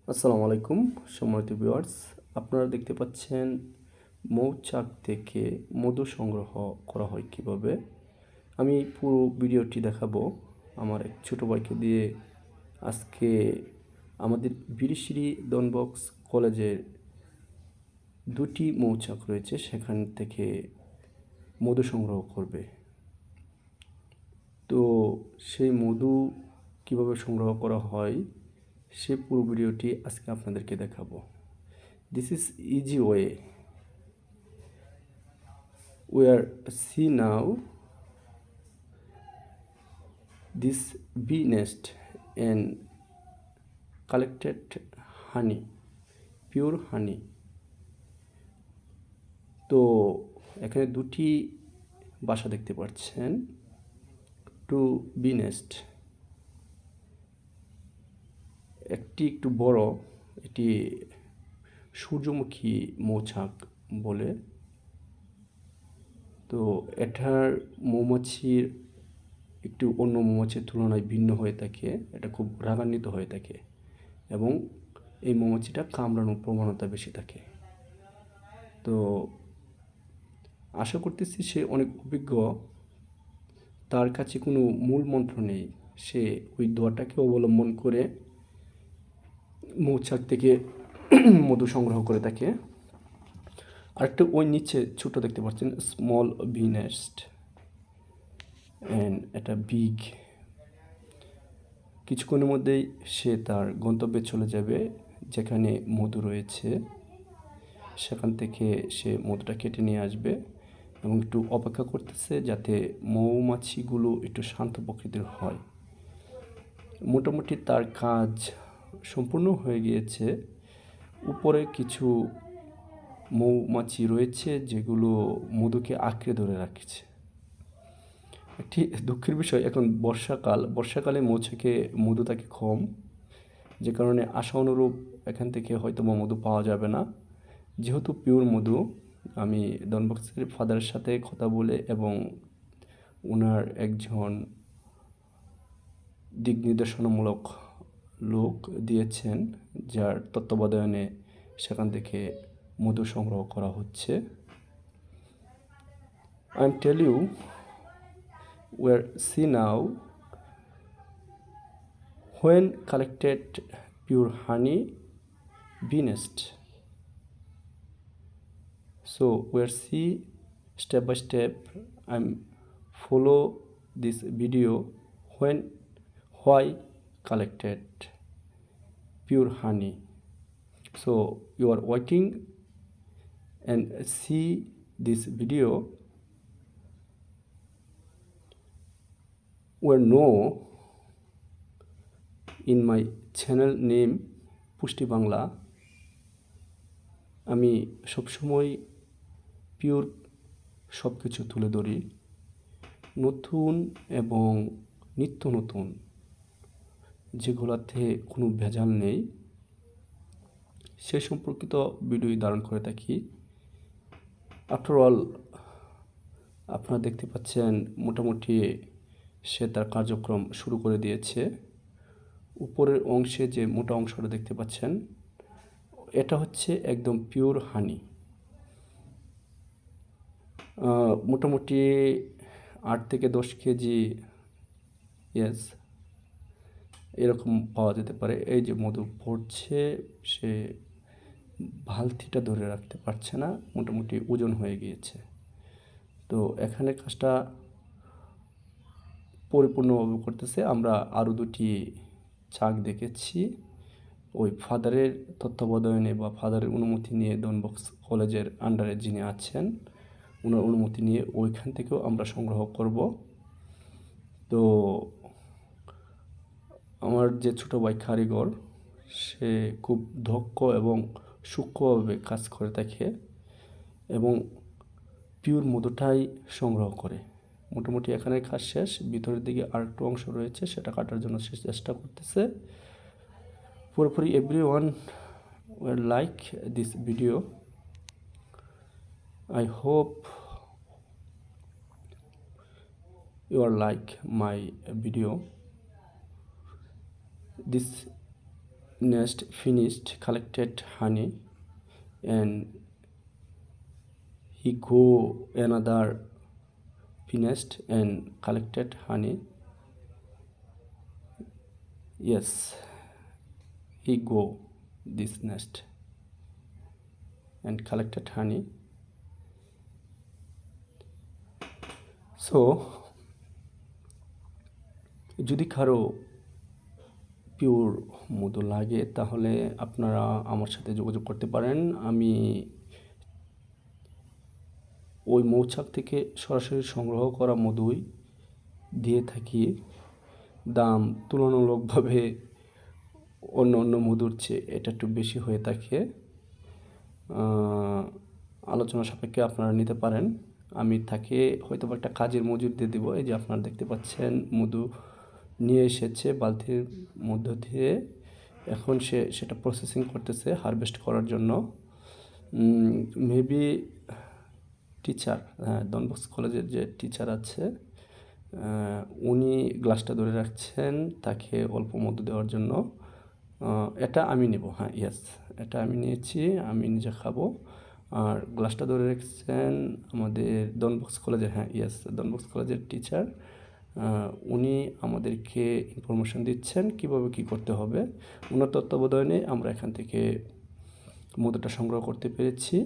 আসসালামু আলাইকুম সম্মানিত ভিউয়ার্স, আপনারা দেখতে পাচ্ছেন মৌচাক থেকে মধু সংগ্রহ করা হয় কিভাবে। আমি পুরো ভিডিওটি দেখাবো আমার এক ছোটো ভাইকে দিয়ে। আজকে আমাদের বিরিশিরি ডনবস্ক কলেজের দুটি মৌচাক রয়েছে, সেখান থেকে মধু সংগ্রহ করবে। তো সেই মধু কিভাবে সংগ্রহ করা হয় সে পুরো ভিডিওটি আজকে আপনাদেরকে দেখাবো। This is easy way. We are see now this bee nest and collected honey, pure honey. তো এখানে দুটি বাসা দেখতে পাচ্ছেন, টু বি নেস্ট। একটি একটু বড়, এটি সূর্যমুখী মৌচাক বলে। তো এটার মৌমাছির একটু অন্য মৌমাছির তুলনায় ভিন্ন হয়ে থাকে, এটা খুব রাগান্বিত হয়ে থাকে এবং এই মৌমাছিটা কামড়ানোর প্রবণতা বেশি থাকে। তো আশা করতেছি সে অনেক অভিজ্ঞ, তার কাছে কোনো মূল মন্ত্র নেই, সে ওই দোয়াটাকে অবলম্বন করে মৌচাক থেকে মধু সংগ্রহ করে থাকে। আরেকটা ওই নিচে ছোট দেখতে পাচ্ছেন, স্মল বি নেস্ট অ্যান্ড এটা বিগ। কিছুক্ষণের মধ্যেই সে তার গন্তব্যে চলে যাবে, যেখানে মধু রয়েছে সেখান থেকে সে মধুটা কেটে নিয়ে আসবে এবং একটু অপেক্ষা করতেছে যাতে মৌমাছিগুলো একটু শান্ত প্রকৃতির হয়। মোটামুটি তার কাজ সম্পূর্ণ হয়ে গিয়েছে। উপরে কিছু মৌমাছি রয়েছে যেগুলো মধুকে আঁকড়ে ধরে রাখছে। একটি দুঃখের বিষয়, এখন বর্ষাকালে মধু থাকে কম, যে কারণে আশা অনুরূপ এখান থেকে হয়তো মধু পাওয়া যাবে না। যেহেতু পিওর মধু, আমি ডনবস্কের ফাদারের সাথে কথা বলে এবং ওনার একজন দিক নির্দেশনামূলক লোক দিয়েছেন, যার তত্ত্বাবধানে সেখান থেকে মধু সংগ্রহ করা হচ্ছে। I am tell you, where see now when collected pure honey bee nest. So we'll see step by step. I'm follow this video when why collected pure honey. So you are waiting and see this video. Where no in my channel name পুষ্টি বাংলা, আমি সবসময় pure সব কিছু তুলে ধরি, নতুন এবং নিত্য নতুন, যেগুলোতে কোনো ভেজাল নেই সে সম্পর্কিত ভিডিও ধারণ করে থাকি। আফটার অল আপনারা দেখতে পাচ্ছেন মোটামুটি সে তার কার্যক্রম শুরু করে দিয়েছে। উপরের অংশে যে মোটা অংশটা দেখতে পাচ্ছেন, এটা হচ্ছে একদম পিওর হানি। মোটামুটি 8 থেকে 10 কেজি এরকম পাওয়া যেতে পারে। এই যে মধু পড়ছে, সে বালতিটা ধরে রাখতে পারছে না, মোটামুটি ওজন হয়ে গিয়েছে। তো এখানে কাজটা পরিপূর্ণভাবে করতেছে। আমরা আরও দুটি চাক দেখেছি, ওই ফাদারের তত্ত্বাবধানে বা ফাদারের অনুমতি নিয়ে ডনবস্ক কলেজের আন্ডারে যিনি আছেন ওনার অনুমতি নিয়ে ওইখান থেকেও আমরা সংগ্রহ করব। তো আমার যে ছোটো ভাই কারিগর, সে খুব দক্ষ এবং সূক্ষ্মভাবে কাজ করে থাকে এবং পিওর মধুটাই সংগ্রহ করে। মোটামুটি এখানে কাজ শেষ, ভিতরের দিকে আরেকটু অংশ রয়েছে, সেটা কাটার জন্য সে চেষ্টা করতেছে। পুরোপুরি everyone will like this video. I hope you are like my video. This nest finished collected honey and he go another bee nest and collected honey. Yes, he go this nest and collected honey. So যদি কারো pure মধু লাগে তাহলে আপনারা আমার সাথে যোগাযোগ করতে পারেন। আমি ওই মৌচাক থেকে সরাসরি সংগ্রহ করা মধুই দিয়ে থাকি। দাম তুলনামূলকভাবে অন্য মধুর চেয়ে এটা একটু বেশি হয়ে থাকে। আলোচনা সাপেক্ষে আপনারা নিতে পারেন। আমি তাকে হয়তো একটা কাজের মজুর দিয়ে দেবো। এই যে আপনারা দেখতে পাচ্ছেন মধু নিয়ে এসেছে বালতির মধ্য দিয়ে। এখন সে সেটা প্রসেসিং করতেছে হারভেস্ট করার জন্য। মেবি টিচার, হ্যাঁ, ডনবস্কো কলেজের যে টিচার আছে উনি গ্লাসটা ধরে রাখছেন তাকে অল্প মধু দেওয়ার জন্য। এটা আমি নেব, হ্যাঁ, ইয়েস, এটা আমি নিয়েছি, আমি নিজে খাবো। আর গ্লাসটা ধরে রেখেছেন আমাদের ডনবস্কো কলেজের, হ্যাঁ, ইয়েস, ডনবস্কো কলেজের টিচার। উনি আমাদেরকে ইনফরমেশন দিচ্ছেন কীভাবে কী করতে হবে। ওনার তত্ত্বাবধানে আমরা এখান থেকে মধুটা সংগ্রহ করতে পেরেছি।